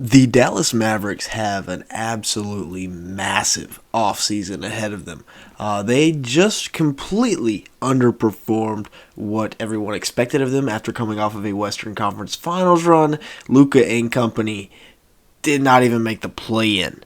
The Dallas Mavericks have an absolutely massive offseason ahead of them. They just completely underperformed what everyone expected of them after coming off of a Western Conference Finals run. Luka and company did not even make the play-in.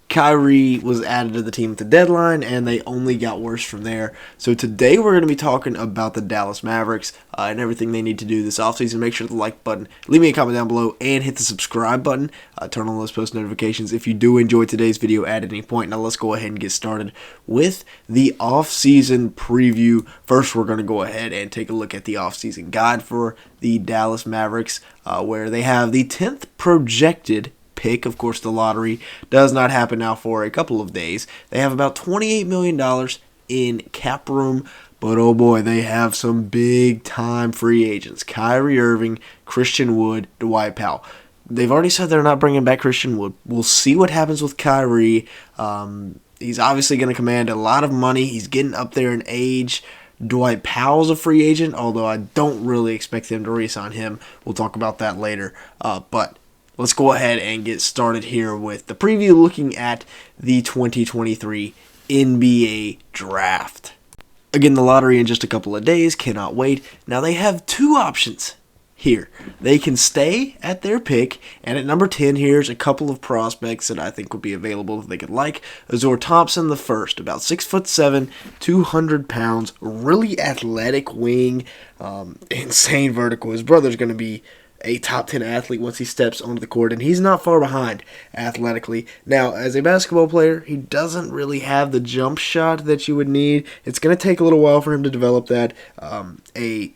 Kyrie was added to the team at the deadline, and they only got worse from there. So today we're going to be talking about the Dallas Mavericks and everything they need to do this offseason. Make sure to the like button, leave me a comment down below, and hit the subscribe button. Turn on those post notifications if you do enjoy today's video at any point. Now let's go ahead and get started with the offseason preview. First, we're going to go ahead and take a look at the offseason guide for the Dallas Mavericks, where they have the 10th projected pick. Of course, the lottery does not happen now for a couple of days. They have about $28 million in cap room, but oh boy, they have some big time free agents. Kyrie Irving, Christian Wood, Dwight Powell. They've already said they're not bringing back Christian Wood. We'll see what happens with Kyrie. He's obviously going to command a lot of money. He's getting up there in age. Dwight Powell's a free agent, although I don't really expect them to re-sign him. We'll talk about that later. But let's go ahead and get started here with the preview looking at the 2023 NBA Draft. Again, the lottery in just a couple of days. Cannot wait. Now they have two options here. They can stay at their pick, and at number 10, here's a couple of prospects that I think would be available if they could like. Azor Thompson the first, about 6'7", 200 pounds, really athletic wing, insane vertical. His brother's going to be a top 10 athlete once he steps onto the court, and he's not far behind athletically. Now, as a basketball player, he doesn't really have the jump shot that you would need. It's going to take a little while for him to develop that. A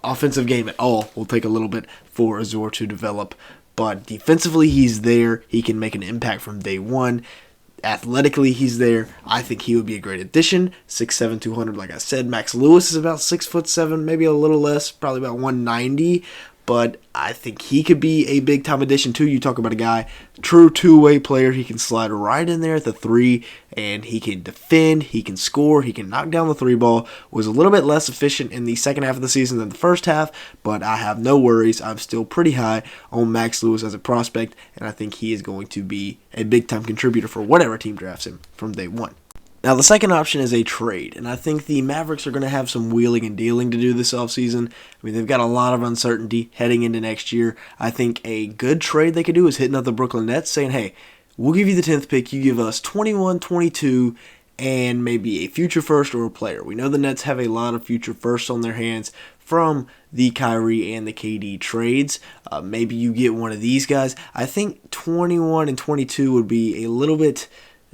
offensive game at all will take a little bit for Azor to develop, but defensively, he's there. He can make an impact from day one. Athletically, he's there. I think he would be a great addition. 6'7", 200, like I said. Max Lewis is about 6'7", maybe a little less, probably about 190. But I think he could be a big-time addition, too. You talk about a guy, true two-way player. He can slide right in there at the three, and he can defend, he can score, he can knock down the three ball. Was a little bit less efficient in the second half of the season than the first half, but I have no worries. I'm still pretty high on Max Lewis as a prospect, and I think he is going to be a big-time contributor for whatever team drafts him from day one. Now, the second option is a trade, and I think the Mavericks are going to have some wheeling and dealing to do this offseason. I mean, they've got a lot of uncertainty heading into next year. I think a good trade they could do is hitting up the Brooklyn Nets saying, hey, we'll give you the 10th pick, you give us 21, 22, and maybe a future first or a player. We know the Nets have a lot of future firsts on their hands from the Kyrie and the KD trades. Maybe you get one of these guys. I think 21 and 22 would be a little bit...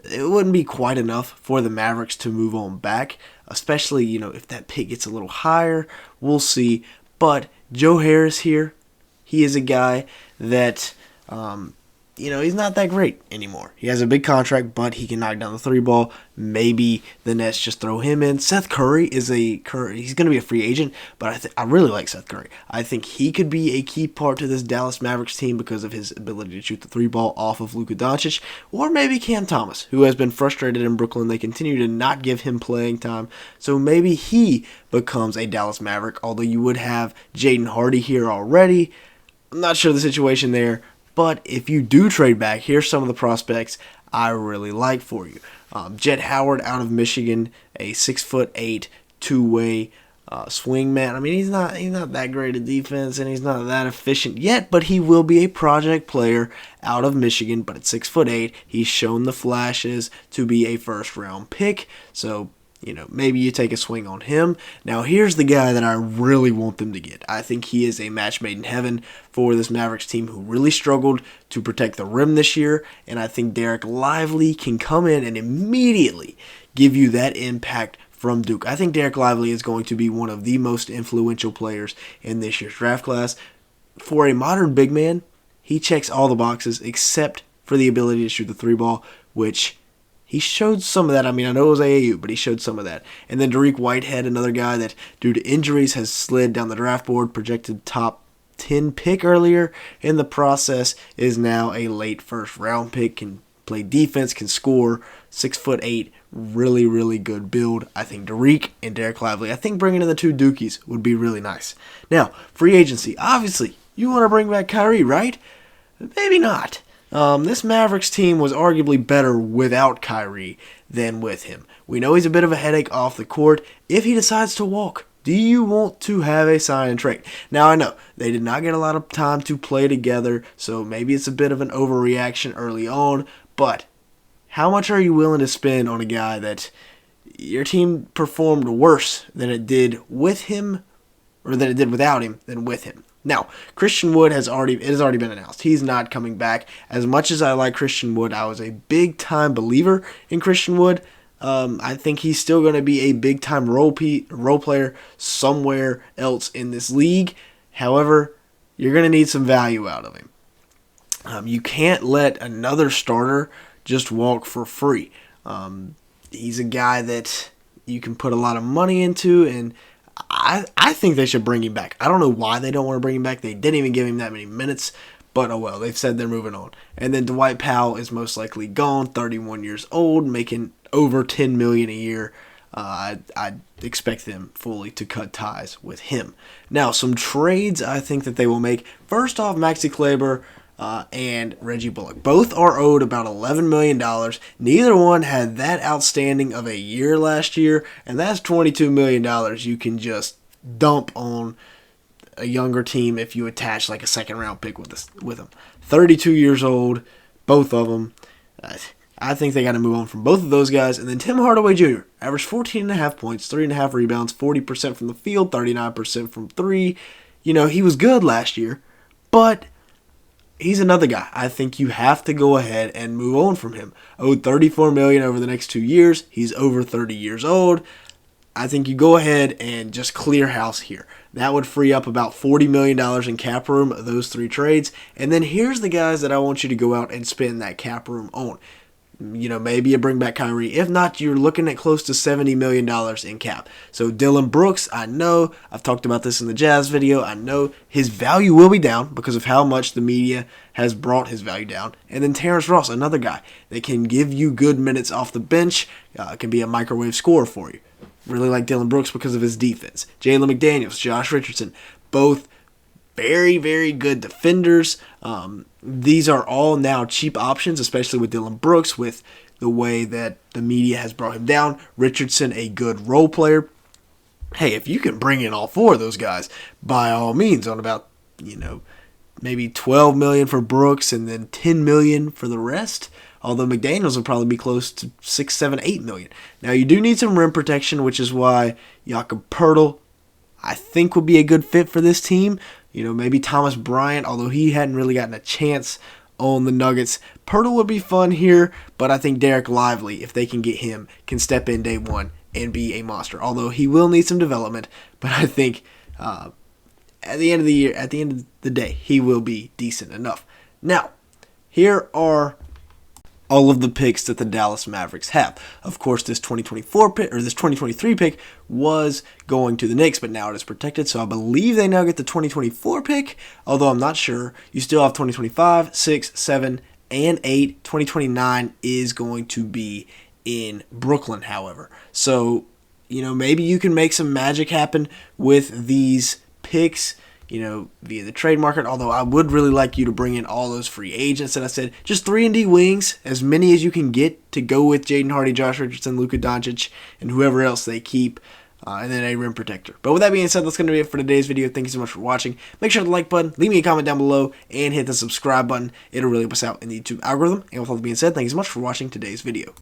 It wouldn't be quite enough for the Mavericks to move on back, especially, if that pick gets a little higher. We'll see. But Joe Harris here, he is a guy that, he's not that great anymore. He has a big contract, but he can knock down the three ball. Maybe the Nets just throw him in. Seth Curry he's going to be a free agent, but I really like Seth Curry. I think he could be a key part to this Dallas Mavericks team because of his ability to shoot the three ball off of Luka Doncic, or maybe Cam Thomas, who has been frustrated in Brooklyn. They continue to not give him playing time, so maybe he becomes a Dallas Maverick, although you would have Jaden Hardy here already. I'm not sure the situation there. But if you do trade back, here's some of the prospects I really like for you. Jet Howard out of Michigan, a 6'8", two-way swing man. I mean, he's not that great at defense, and he's not that efficient yet, but he will be a project player out of Michigan. But at 6'8", he's shown the flashes to be a first-round pick. So maybe you take a swing on him. Now, here's the guy that I really want them to get. I think he is a match made in heaven for this Mavericks team who really struggled to protect the rim this year, and I think Derek Lively can come in and immediately give you that impact from Duke. I think Derek Lively is going to be one of the most influential players in this year's draft class. For a modern big man, he checks all the boxes except for the ability to shoot the three ball, which... he showed some of that. I mean, I know it was AAU, but he showed some of that. And then Dariq Whitehead, another guy that, due to injuries, has slid down the draft board, projected top 10 pick earlier in the process, is now a late first-round pick, can play defense, can score, 6'8", really, really good build. I think Dariq and Derek Lively, I think bringing in the two Dukies would be really nice. Now, free agency. Obviously, you want to bring back Kyrie, right? Maybe not. This Mavericks team was arguably better without Kyrie than with him. We know he's a bit of a headache off the court if he decides to walk. Do you want to have a sign and trade? Now, I know they did not get a lot of time to play together, so maybe it's a bit of an overreaction early on, but how much are you willing to spend on a guy that your team performed worse than it did with him, or than it did without him, than with him? Now, Christian Wood has already been announced. He's not coming back. As much as I like Christian Wood, I was a big-time believer in Christian Wood. I think he's still going to be a big-time role player somewhere else in this league. However, you're going to need some value out of him. You can't let another starter just walk for free. He's a guy that you can put a lot of money into, and I think they should bring him back. I don't know why they don't want to bring him back. They didn't even give him that many minutes, but oh well, they've said they're moving on. And then Dwight Powell is most likely gone, 31 years old, making over $10 million a year. I expect them fully to cut ties with him. Now, some trades I think that they will make. First off, Maxi Kleber and Reggie Bullock. Both are owed about $11 million. Neither one had that outstanding of a year last year, and that's $22 million you can just dump on a younger team if you attach like a second-round pick with them. 32 years old, both of them. I think they got to move on from both of those guys. And then Tim Hardaway Jr. averaged 14.5 points, 3.5 rebounds, 40% from the field, 39% from three. You know, he was good last year, but he's another guy. I think you have to go ahead and move on from him. Owed $34 million over the next 2 years. He's over 30 years old. I think you go ahead and just clear house here. That would free up about $40 million in cap room, those three trades. And then here's the guys that I want you to go out and spend that cap room on. You know, maybe you bring back Kyrie. If not, you're looking at close to $70 million in cap. So Dillon Brooks, I know, I've talked about this in the Jazz video. I know his value will be down because of how much the media has brought his value down. And then Terrence Ross, another guy that can give you good minutes off the bench, can be a microwave scorer for you. Really like Dillon Brooks because of his defense. Jalen McDaniels, Josh Richardson, both very, very good defenders. These are all now cheap options, especially with Dillon Brooks, with the way that the media has brought him down. Richardson, a good role player. Hey, if you can bring in all four of those guys, by all means, on about, maybe $12 million for Brooks and then $10 million for the rest. Although McDaniels will probably be close to $6, $7, $8 million. Now, you do need some rim protection, which is why Jakob Poeltl, I think, would be a good fit for this team. Maybe Thomas Bryant, although he hadn't really gotten a chance on the Nuggets. Poeltl would be fun here, but I think Derek Lively, if they can get him, can step in day one and be a monster. Although he will need some development, but I think at the end of the day, he will be decent enough. Now, here are all of the picks that the Dallas Mavericks have. Of course, this 2023 pick was going to the Knicks, but now it is protected, so I believe they now get the 2024 pick, although I'm not sure. You still have 2025, 6, 7, and 8. 2029 is going to be in Brooklyn, however. So, maybe you can make some magic happen with these picks, via the trade market, although I would really like you to bring in all those free agents that I said. Just 3-and-D wings, as many as you can get to go with Jaden Hardy, Josh Richardson, Luka Doncic, and whoever else they keep, and then a rim protector. But with that being said, that's going to be it for today's video. Thank you so much for watching. Make sure to like button, leave me a comment down below, and hit the subscribe button. It'll really help us out in the YouTube algorithm. And with all that being said, thank you so much for watching today's video.